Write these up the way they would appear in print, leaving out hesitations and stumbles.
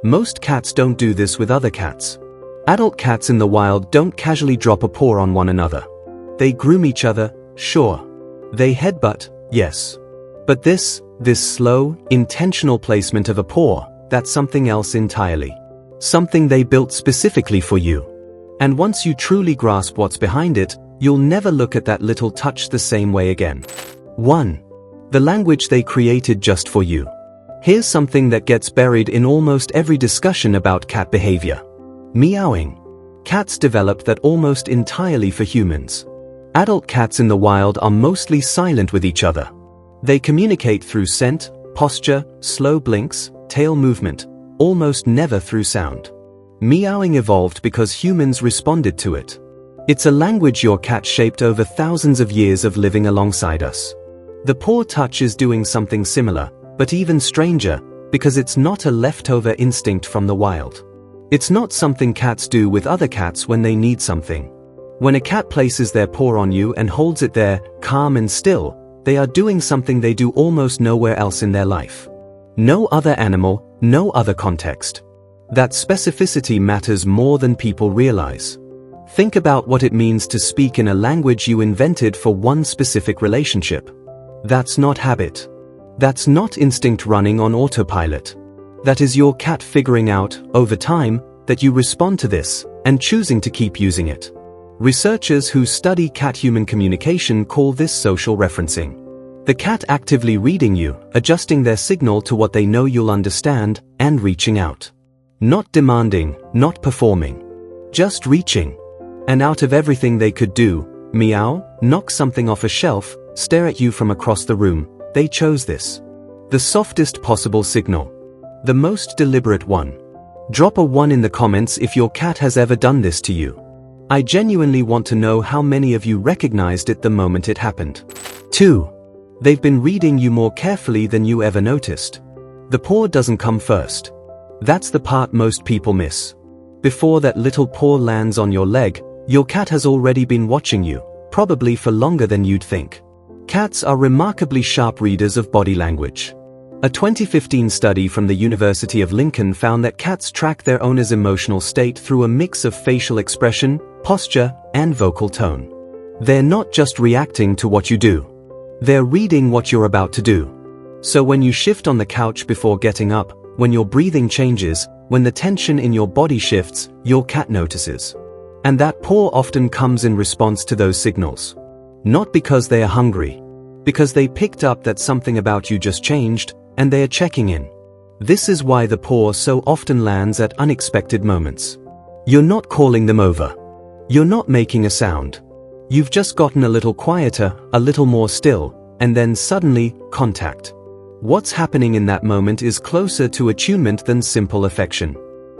Most cats don't do this with other cats. Adult cats in the wild don't casually drop a paw on one another. They groom each other, sure. They headbutt, yes. But this slow, intentional placement of a paw, that's something else entirely. Something they built specifically for you. And once you truly grasp what's behind it, you'll never look at that little touch the same way again. 1. The language they created just for you. Here's something that gets buried in almost every discussion about cat behavior. Meowing. Cats developed that almost entirely for humans. Adult cats in the wild are mostly silent with each other. They communicate through scent, posture, slow blinks, tail movement, almost never through sound. Meowing evolved because humans responded to it. It's a language your cat shaped over thousands of years of living alongside us. The paw touch is doing something similar, but even stranger, because it's not a leftover instinct from the wild. It's not something cats do with other cats when they need something. When a cat places their paw on you and holds it there, calm and still, they are doing something they do almost nowhere else in their life. No other animal, no other context. That specificity matters more than people realize. Think about what it means to speak in a language you invented for one specific relationship. That's not habit. That's not instinct running on autopilot. That is your cat figuring out, over time, that you respond to this, and choosing to keep using it. Researchers who study cat-human communication call this social referencing. The cat actively reading you, adjusting their signal to what they know you'll understand, and reaching out. Not demanding, not performing. Just reaching. And out of everything they could do, meow, knock something off a shelf, stare at you from across the room, they chose this. The softest possible signal. The most deliberate one. Drop a 1 in the comments if your cat has ever done this to you. I genuinely want to know how many of you recognized it the moment it happened. 2. They've been reading you more carefully than you ever noticed. The paw doesn't come first. That's the part most people miss. Before that little paw lands on your leg, your cat has already been watching you, probably for longer than you'd think. Cats are remarkably sharp readers of body language. A 2015 study from the University of Lincoln found that cats track their owner's emotional state through a mix of facial expression, posture, and vocal tone. They're not just reacting to what you do. They're reading what you're about to do. So when you shift on the couch before getting up, when your breathing changes, when the tension in your body shifts, your cat notices. And that paw often comes in response to those signals. Not because they are hungry. Because they picked up that something about you just changed, and they are checking in. This is why the paw so often lands at unexpected moments. You're not calling them over. You're not making a sound. You've just gotten a little quieter, a little more still, and then suddenly, contact. What's happening in that moment is closer to attunement than simple affection.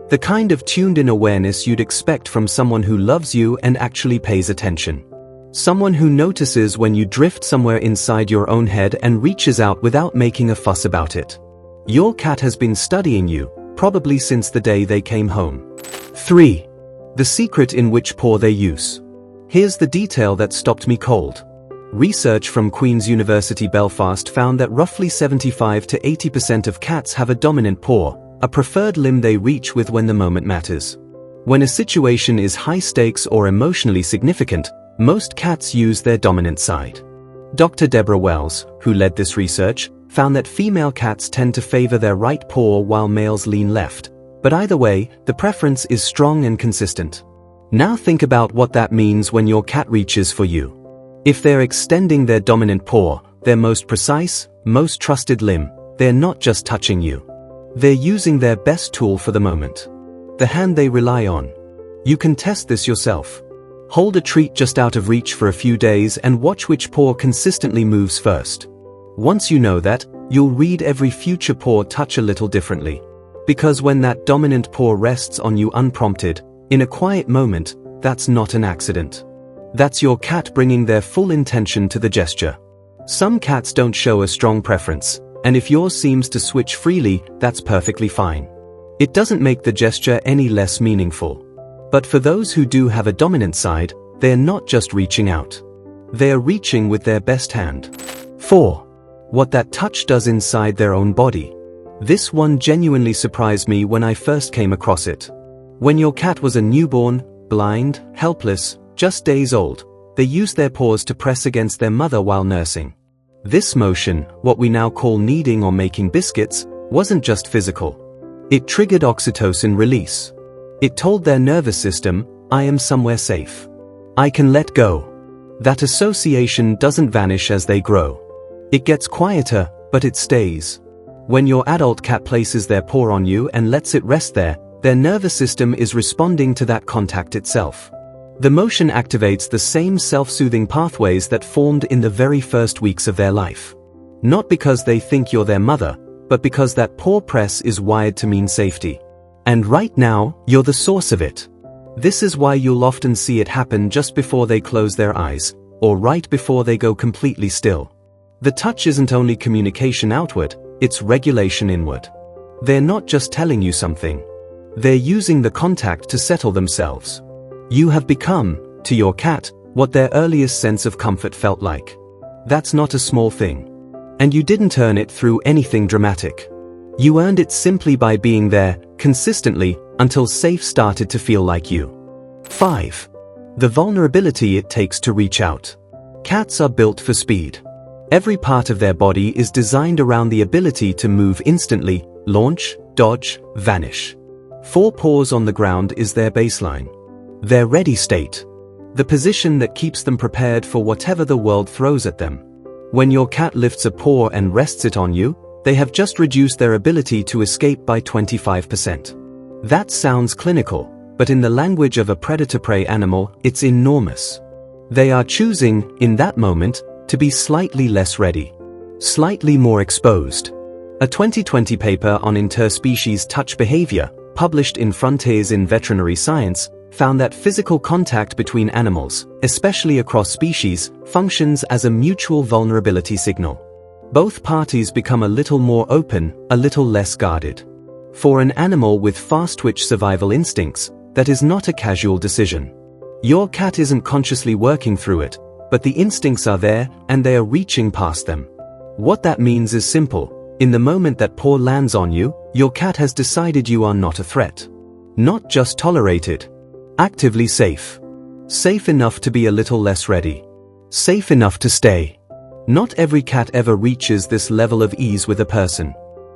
The kind of tuned-in awareness you'd expect from someone who loves you and actually pays attention. Someone who notices when you drift somewhere inside your own head and reaches out without making a fuss about it. Your cat has been studying you, probably since the day they came home. 3. The secret in which paw they use. Here's the detail that stopped me cold. Research from Queen's University Belfast found that roughly 75 to 80% of cats have a dominant paw, a preferred limb they reach with when the moment matters. When a situation is high stakes or emotionally significant, most cats use their dominant side. Dr. Deborah Wells, who led this research, found that female cats tend to favor their right paw while males lean left. But either way, the preference is strong and consistent. Now think about what that means when your cat reaches for you. If they're extending their dominant paw, their most precise, most trusted limb, they're not just touching you. They're using their best tool for the moment. The hand they rely on. You can test this yourself. Hold a treat just out of reach for a few days and watch which paw consistently moves first. Once you know that, you'll read every future paw touch a little differently. Because when that dominant paw rests on you unprompted, in a quiet moment, that's not an accident. That's your cat bringing their full intention to the gesture. Some cats don't show a strong preference, and if yours seems to switch freely, that's perfectly fine. It doesn't make the gesture any less meaningful. But for those who do have a dominant side, they're not just reaching out. They're reaching with their best hand. 4. What that touch does inside their own body. This one genuinely surprised me when I first came across it. When your cat was a newborn, blind, helpless, just days old, they used their paws to press against their mother while nursing. This motion, what we now call kneading or making biscuits, wasn't just physical. It triggered oxytocin release. It told their nervous system, I am somewhere safe. I can let go. That association doesn't vanish as they grow. It gets quieter, but it stays. When your adult cat places their paw on you and lets it rest there, their nervous system is responding to that contact itself. The motion activates the same self-soothing pathways that formed in the very first weeks of their life. Not because they think you're their mother, but because that paw press is wired to mean safety. And right now, you're the source of it. This is why you'll often see it happen just before they close their eyes, or right before they go completely still. The touch isn't only communication outward, it's regulation inward. They're not just telling you something. They're using the contact to settle themselves. You have become, to your cat, what their earliest sense of comfort felt like. That's not a small thing. And you didn't earn it through anything dramatic. You earned it simply by being there, consistently, until safe started to feel like you. 5. The vulnerability it takes to reach out. Cats are built for speed. Every part of their body is designed around the ability to move instantly, launch, dodge, vanish. 4 paws on the ground is their baseline. Their ready state. The position that keeps them prepared for whatever the world throws at them. When your cat lifts a paw and rests it on you, they have just reduced their ability to escape by 25%. That sounds clinical, but in the language of a predator-prey animal, it's enormous. They are choosing, in that moment, to be slightly less ready. Slightly more exposed. A 2020 paper on interspecies touch behavior, published in Frontiers in Veterinary Science, found that physical contact between animals, especially across species, functions as a mutual vulnerability signal. Both parties become a little more open, a little less guarded. For an animal with fast-twitch survival instincts, that is not a casual decision. Your cat isn't consciously working through it, but the instincts are there, and they are reaching past them. What that means is simple. In the moment that paw lands on you, your cat has decided you are not a threat. Not just tolerated. Actively safe. Safe enough to be a little less ready. Safe enough to stay. Not every cat ever reaches this level of ease with a person.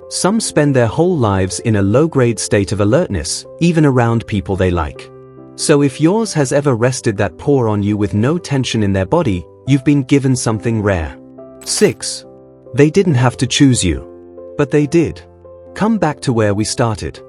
Some spend their whole lives in a low-grade state of alertness, even around people they like. So if yours has ever rested that paw on you with no tension in their body, you've been given something rare. 6. They didn't have to choose you. But they did. Come back to where we started.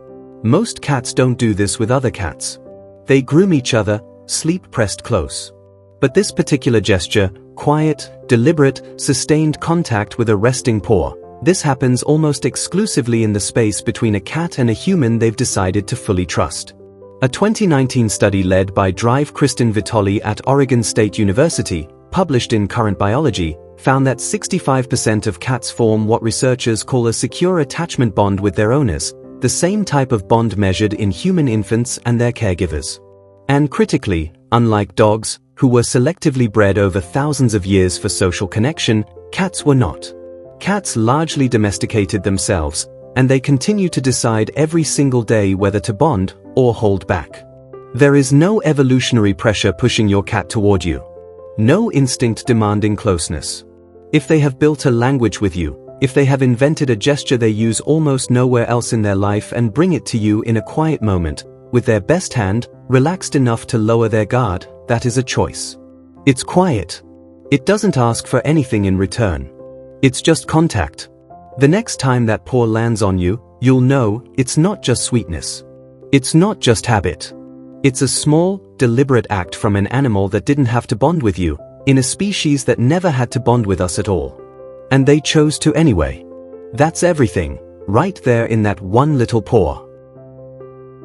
Most cats don't do this with other cats. They groom each other, sleep pressed close. But this particular gesture, quiet, deliberate, sustained contact with a resting paw, this happens almost exclusively in the space between a cat and a human they've decided to fully trust. A 2019 study led by Kristen Vitoli at Oregon State University, published in Current Biology, found that 65% of cats form what researchers call a secure attachment bond with their owners, the same type of bond measured in human infants and their caregivers. And critically, unlike dogs, who were selectively bred over thousands of years for social connection, cats were not. Cats largely domesticated themselves, and they continue to decide every single day whether to bond or hold back. There is no evolutionary pressure pushing your cat toward you. No instinct demanding closeness. If they have built a language with you, if they have invented a gesture they use almost nowhere else in their life and bring it to you in a quiet moment, with their best hand, relaxed enough to lower their guard, that is a choice. It's quiet. It doesn't ask for anything in return. It's just contact. The next time that paw lands on you, you'll know it's not just sweetness. It's not just habit. It's a small, deliberate act from an animal that didn't have to bond with you, in a species that never had to bond with us at all. And they chose to anyway. That's everything, right there in that one little paw.